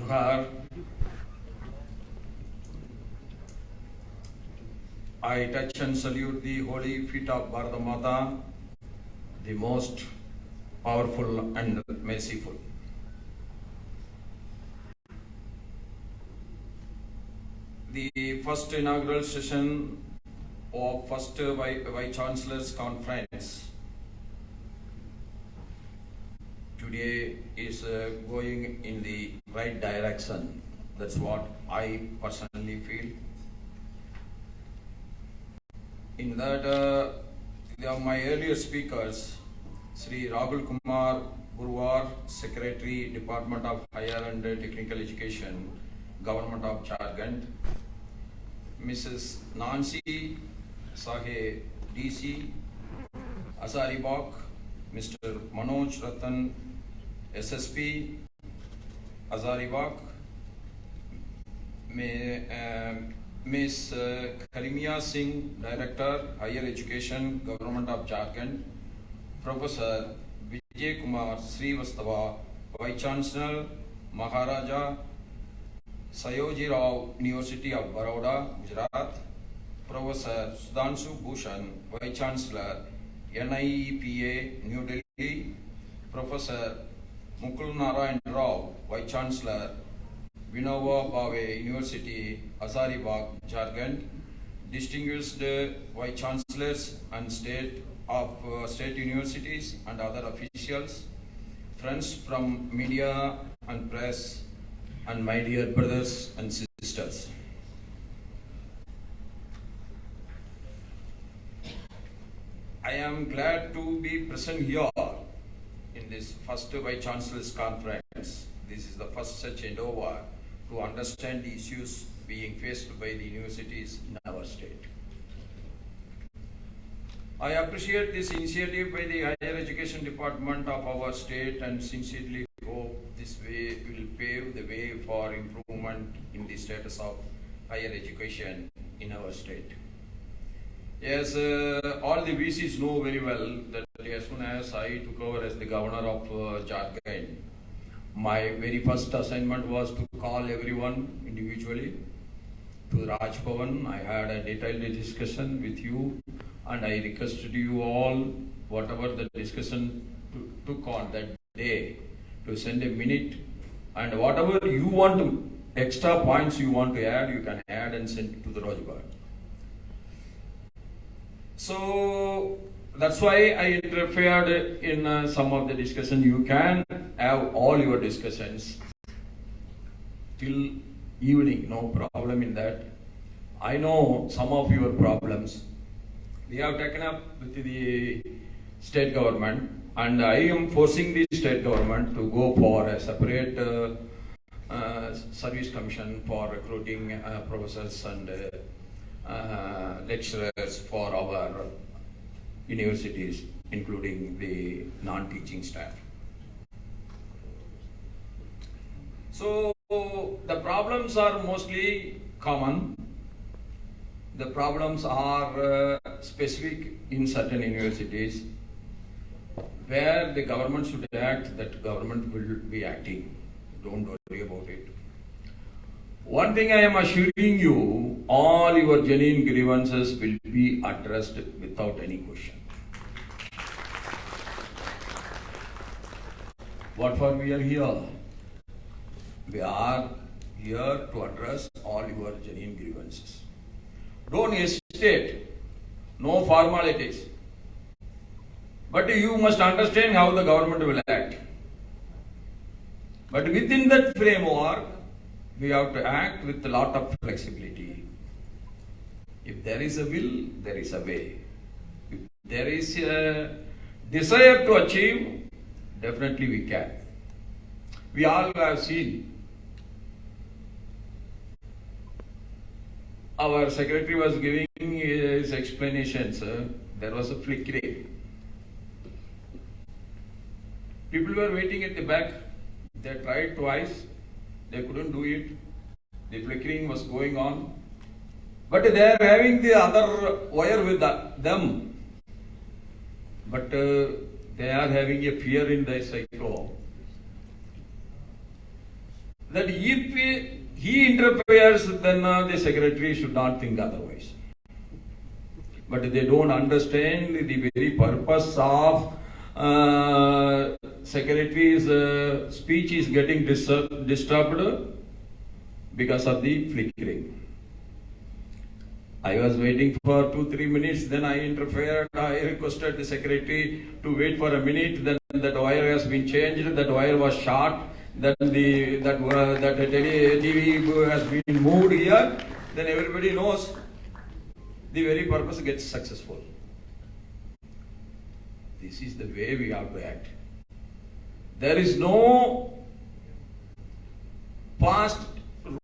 her, I touch and salute the holy feet of Bharata Mata, the most powerful and merciful. The first inaugural session of first Vice Chancellor's Conference today is going in the right direction. That's what I personally feel. In that, my earlier speakers, Sri Rahul Kumar Gurwar, Secretary, Department of Higher and Technical Education, Government of Jharkhand, Mrs. Nancy Sahe, DC, Hazaribagh, Mr. Manoj Ratan, SSP, Hazaribagh, Ms. Karimia Singh, Director, Higher Education, Government of Jharkhand, Professor Vijay Kumar Srivastava, Vice Chancellor, Maharaja Sayoji Rao University of Baroda, Gujarat, Professor Sudhanshu Bhushan, Vice Chancellor, NIEPA, New Delhi, Professor Mukul Narayan Rao, Vice Chancellor, Vinoba Bhave University, Hazaribagh, Jharkhand, distinguished Vice Chancellors and state universities and other officials, friends from media and press, and my dear brothers and sisters. I am glad to be present here in this first Vice Chancellor's Conference. This is the first such endeavor to understand the issues being faced by the universities in our state. I appreciate this initiative by the Higher Education Department of our state and sincerely hope this way will pave the way for improvement in the status of higher education in our state. Yes, all the VCs know very well that as soon as I took over as the governor of Jharkhand, my very first assignment was to call everyone individually to Raj Bhavan. I had a detailed discussion with you and I requested you all, whatever the discussion took on that day, to send a minute, and whatever you want to, extra points you want to add, you can add and send it to the Raj Bhavan. So that's why I interfered in some of the discussion. You can have all your discussions till evening, no problem in that. I know some of your problems. We have taken up with the state government, and I am forcing the state government to go for a separate service commission for recruiting professors and lecturers for our universities, including the non-teaching staff. So the problems are mostly common. The problems are specific in certain universities where the government should act, that government will be acting. Don't worry about it. One thing I am assuring you, all your genuine grievances will be addressed without any question. What for we are here? We are here to address all your genuine grievances. Don't hesitate, no formalities. But you must understand how the government will act. But within that framework, we have to act with a lot of flexibility. If there is a will, there is a way. If there is a desire to achieve, definitely we can. We all have seen. Our secretary was giving his explanations. There was a flickering. People were waiting at the back. They tried twice. They couldn't do it. The flickering was going on. But they are having the other wire with them. But they are having a fear in the cycle. that if he interferes, then the secretary should not think otherwise. But they don't understand the very purpose of secretary's speech is getting disturbed because of the flickering. I was waiting for 2-3 minutes, then I interfered. I requested the secretary to wait for a minute. Then that wire has been changed. That wire was short. Then TV has been moved here. Then everybody knows the very purpose gets successful. This is the way we have to act. There is no past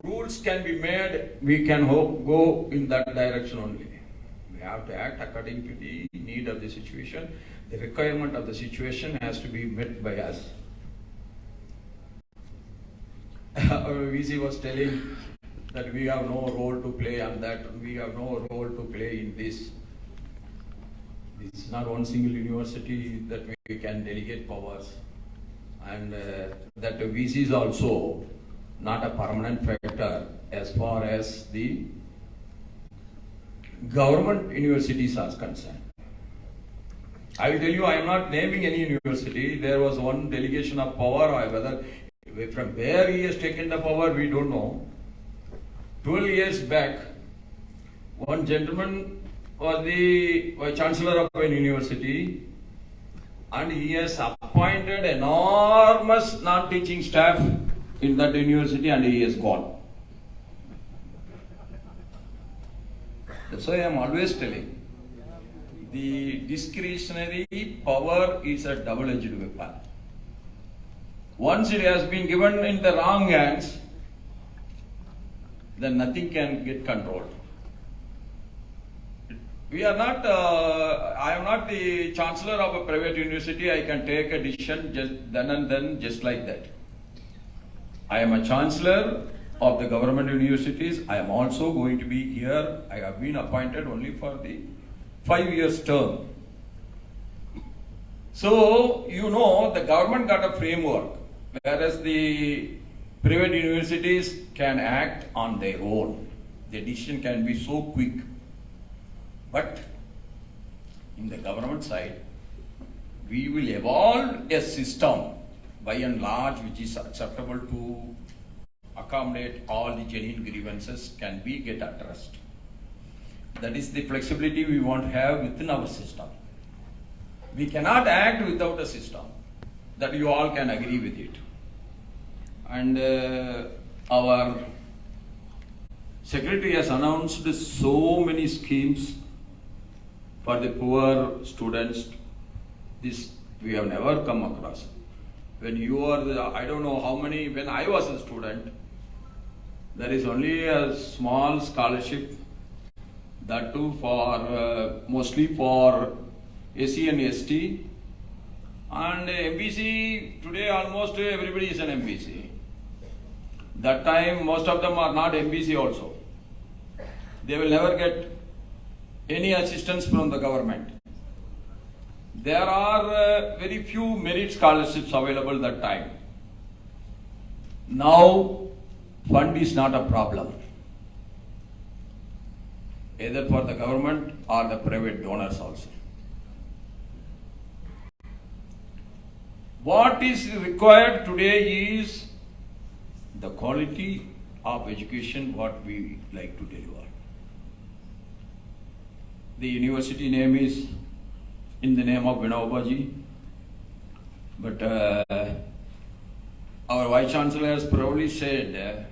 rules can be made, we can go in that direction only. We have to act according to the need of the situation. The requirement of the situation has to be met by us. Our VC was telling that we have no role to play on that, we have no role to play in this. This is not one single university that we can delegate powers. And that VC is also not a permanent factor as far as the government universities are concerned. I will tell you, I am not naming any university. There was one delegation of power, whether from where he has taken the power, we don't know. 12 years back, one gentleman was the Chancellor of a university, and he has appointed enormous non-teaching staff in that university, and he is gone. That's why I am always telling, the discretionary power is a double-edged weapon. Once it has been given in the wrong hands, then nothing can get controlled. We are not, I am not the chancellor of a private university. I can take a decision just then and then, just like that. I am a chancellor of the government universities. I am also going to be here. I have been appointed only for the 5 years term. So, you know, the government got a framework, whereas the private universities can act on their own. The decision can be so quick. But in the government side, we will evolve a system by and large which is acceptable to accommodate all the genuine grievances can be get addressed. That is the flexibility we want to have within our system. We cannot act without a system that you all can agree with it. And our secretary has announced so many schemes for the poor students. This we have never come across. When you are the, I don't know how many, when I was a student, there is only a small scholarship, that too for mostly for SC and ST, and MBC. Today almost everybody is an MBC. That time most of them are not MBC also. They will never get any assistance from the government. There are very few merit scholarships available that time. Now, fund is not a problem, either for the government or the private donors also. What is required today is the quality of education what we like to deliver. The university name is in the name of Vinobaji, but our Vice Chancellor has proudly said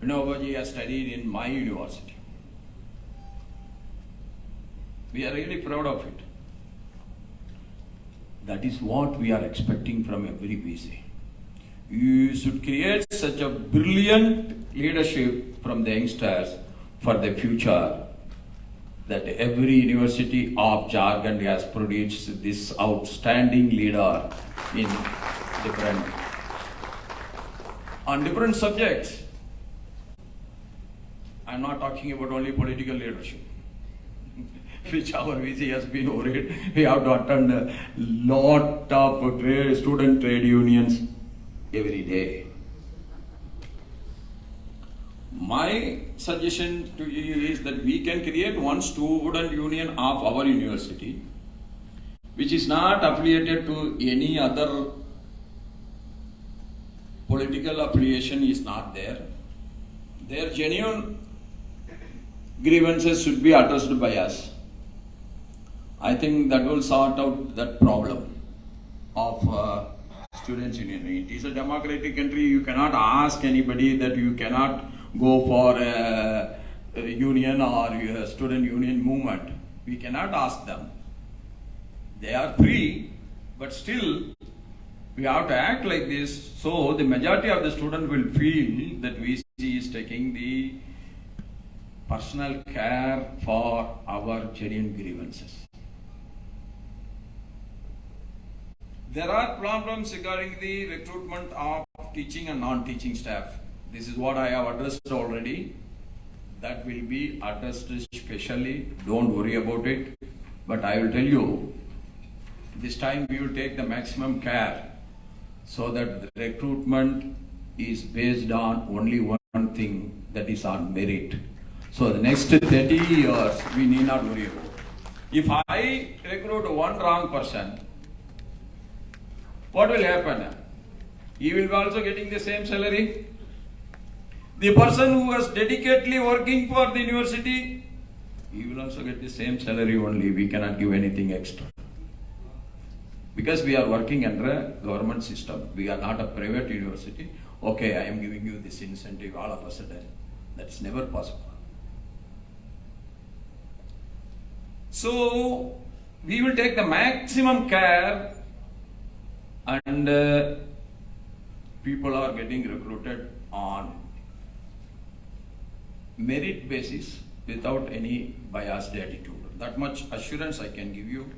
Vinobaji has studied in my university. We are really proud of it. That is what we are expecting from every VC. You should create such a brilliant leadership from the youngsters for the future, that every university of Jharkhand has produced this outstanding leader in on different subjects. I'm not talking about only political leadership, which our VC has been worried. We have to attend a lot of student trade unions every day. My suggestion to you is that we can create one student union of our university, which is not affiliated to any other political affiliation is not there. Their genuine grievances should be addressed by us. I think that will sort out that problem of students' union. It is a democratic country. You cannot ask anybody that you cannot go for a union or a student union movement. We cannot ask them. They are free, but still we have to act like this, so the majority of the student will feel that VC is taking the personal care for our genuine grievances. There are problems regarding the recruitment of teaching and non-teaching staff. This is what I have addressed already. That will be addressed specially. Don't worry about it. But I will tell you, this time we will take the maximum care so that the recruitment is based on only one thing, that is on merit. So the next 30 years we need not worry about. If I recruit one wrong person, what will happen? He will be also getting the same salary. The person who was dedicatedly working for the university, he will also get the same salary only. We cannot give anything extra. Because we are working under a government system. We are not a private university. Okay, I am giving you this incentive all of a sudden. That is never possible. So, we will take the maximum care, and people are getting recruited on merit basis without any biased attitude. That much assurance I can give you.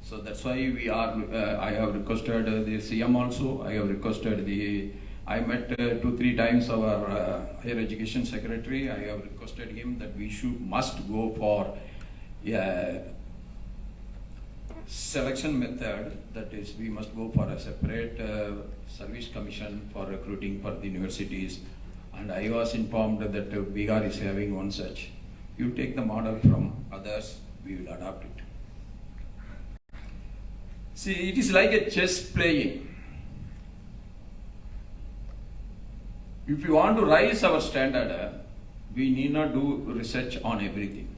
So that's why we are, I have requested the CM also, I have requested I met 2-3 times our higher education secretary. I have requested him that we must go for selection method, that is we must go for a separate service commission for recruiting for the universities, and I was informed that Bihar is having one such. You take the model from others, we will adopt it. See, it is like a chess playing. If we want to rise our standard, we need not do research on everything.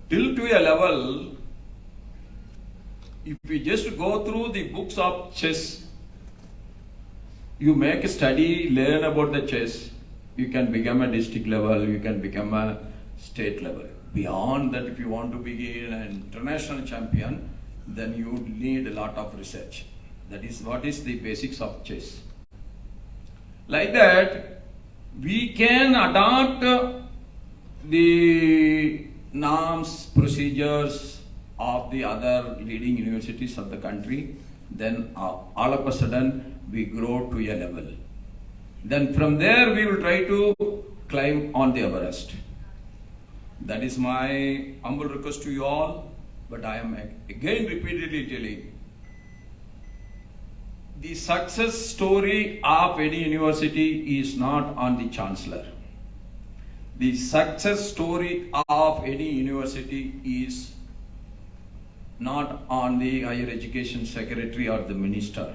Till to a level, if we just go through the books of chess, you make a study, learn about the chess, you can become a district level, you can become a state level. Beyond that, if you want to be an international champion, then you need a lot of research. That is what is the basics of chess. Like that, we can adopt the norms, procedures of the other leading universities of the country. Then all of a sudden, we grow to a level. Then from there, we will try to climb on the Everest. That is my humble request to you all, but I am again repeatedly telling, the success story of any university is not on the chancellor. The success story of any university is not on the higher education secretary or the minister.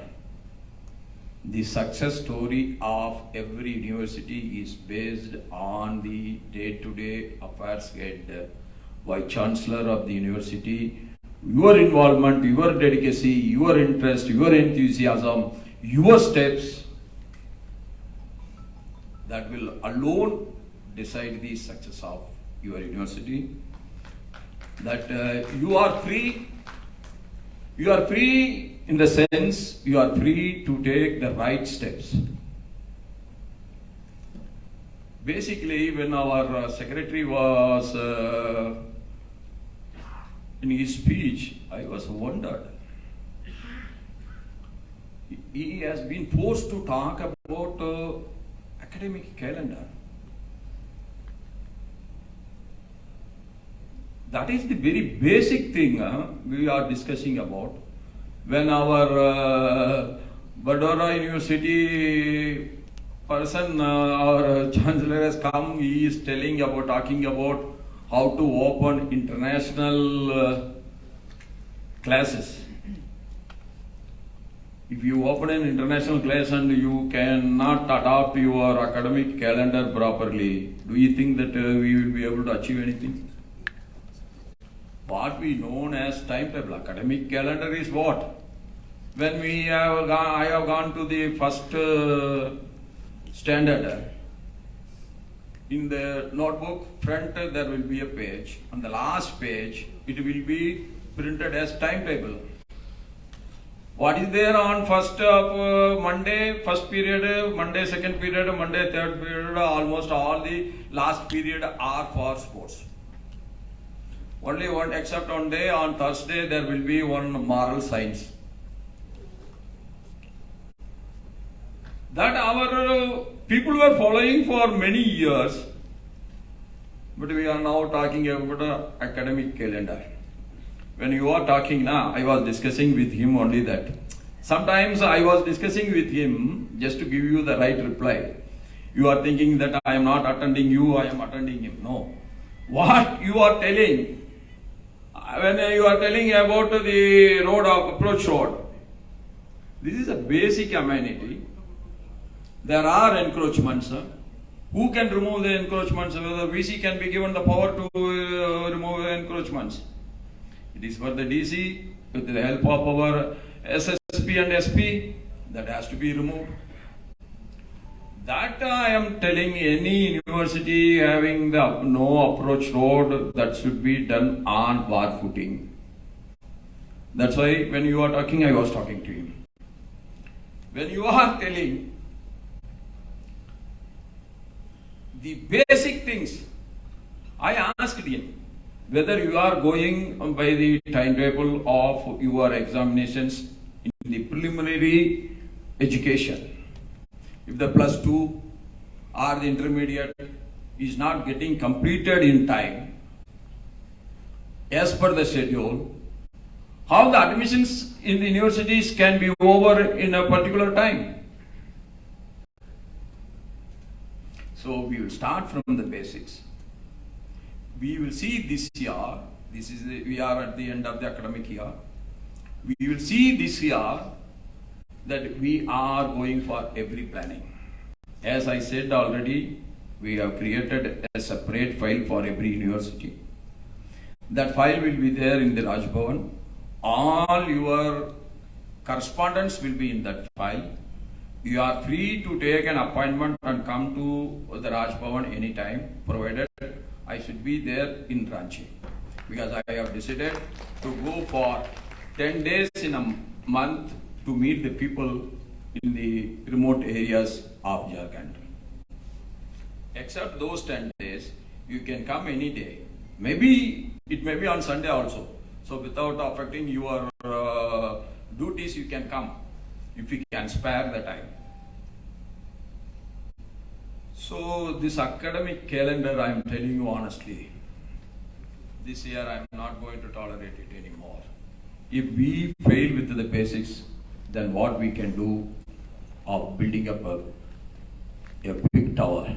The success story of every university is based on the day-to-day affairs head, vice chancellor of the university, your involvement, your dedication, your interest, your enthusiasm, your steps, that will alone decide the success of your university. That you are free. You are free in the sense you are free to take the right steps. Basically, when our secretary was in his speech, I was wondered. He has been forced to talk about academic calendar. That is the very basic thing we are discussing about. When our Baroda University person, our chancellor has come, he is talking about how to open international classes. If you open an international class and you cannot adopt your academic calendar properly, do you think that we will be able to achieve anything? What we known as timetable, academic calendar is what? When I have gone to the first standard, in the notebook front there will be a page. On the last page, it will be printed as timetable. What is there on first of Monday, first period, Monday second period, Monday third period, almost all the last period are for sports. Only one, except on day, on Thursday, there will be one moral science. That our people were following for many years, but we are now talking about an academic calendar. When you are talking now, I was discussing with him only that. Sometimes I was discussing with him just to give you the right reply. You are thinking that I am not attending you, I am attending him. No. What you are telling, when you are telling about the road of approach road, this is a basic amenity. There are encroachments. Who can remove the encroachments? Whether VC can be given the power to remove the encroachments. It is for the DC, with the help of our SSP and SP, that has to be removed. That I am telling any university having the no approach road, that should be done on war footing. That's why when you are talking, I was talking to him. When you are telling the basic things, I asked him whether you are going by the timetable of your examinations in the preliminary education. If the plus 2 or the intermediate is not getting completed in time as per the schedule, how the admissions in the universities can be over in a particular time? So we will start from the basics. We will see this year, we are at the end of the academic year. We will see this year that we are going for every planning. As I said already, we have created a separate file for every university. That file will be there in the Raj Bhavan. All your correspondence will be in that file. You are free to take an appointment and come to the Raj Bhavan anytime, provided I should be there in Ranchi. Because I have decided to go for 10 days in a month to meet the people in the remote areas of Jharkhand. Except those 10 days, you can come any day. Maybe it may be on Sunday also. So without affecting your duties, you can come if you can spare the time. So this academic calendar, I am telling you honestly, this year I am not going to tolerate it anymore. If we fail with the basics, then what we can do of building up a big tower.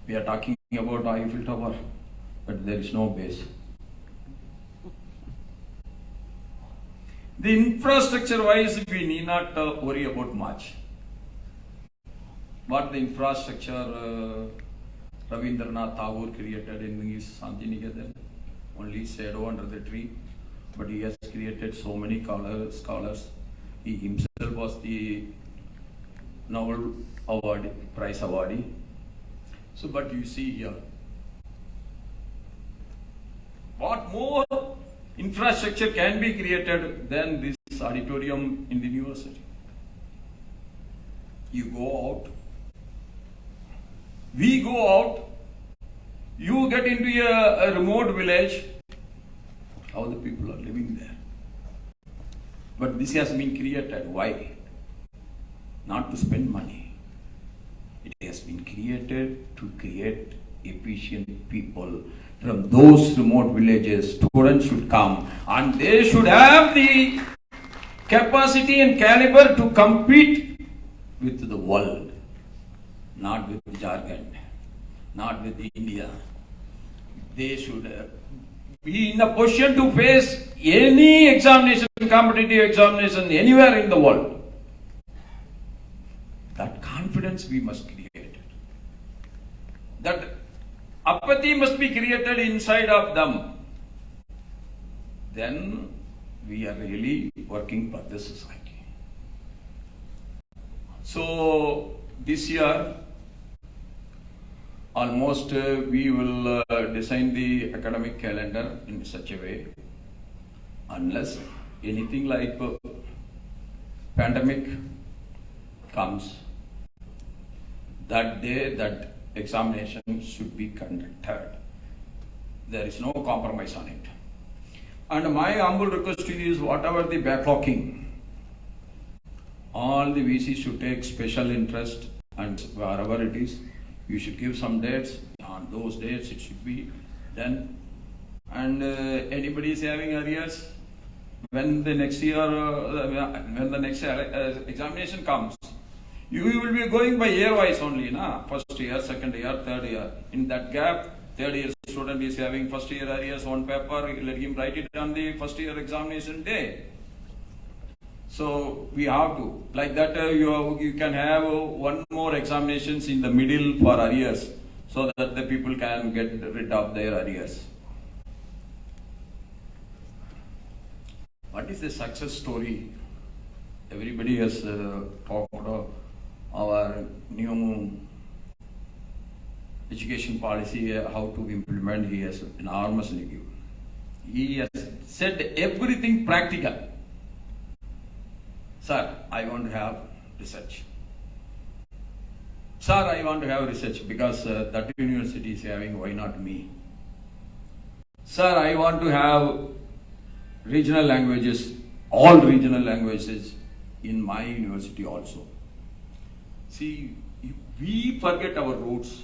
We are talking about Eiffel Tower, but there is no base. The infrastructure wise, we need not worry about much. What the infrastructure Rabindranath Tagore created in his Santiniketan, only shadow under the tree, but he has created so many scholars. He himself was the Nobel Prize awardee. So, but you see here, what more infrastructure can be created than this auditorium in the university? You go out, we go out, you get into a remote village, how the people are living there. But this has been created. Why? Not to spend money. It has been created to create efficient people from those remote villages. Students should come and they should have the capacity and caliber to compete with the world, not with Jharkhand, not with India. They should be in a position to face any examination, competitive examination anywhere in the world. That confidence we must create. That apathy must be created inside of them. Then we are really working for the society. So this year, almost we will design the academic calendar in such a way, unless anything like pandemic comes, that day that examination should be conducted. There is no compromise on it. And my humble request to you is, whatever the backlogging, all the VCs should take special interest, and wherever it is, you should give some dates. On those dates it should be done. And anybody is having arrears, when the next year, when the next examination comes, you will be going by year wise only, na? First year, second year, third year. In that gap, third year student is having first year arrears one paper, let him write it on the first year examination day. So we have to, like that you can have one more examinations in the middle for arrears, so that the people can get rid of their arrears. What is the success story? Everybody has talked about our new education policy, how to implement. He has enormously given. He has said everything practical. Sir, I want to have research. Sir, I want to have research because that university is having, why not me? Sir, I want to have regional languages, all regional languages in my university also. See, if we forget our roots,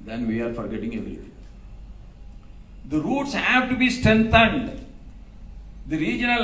then we are forgetting everything. The roots have to be strengthened. The regional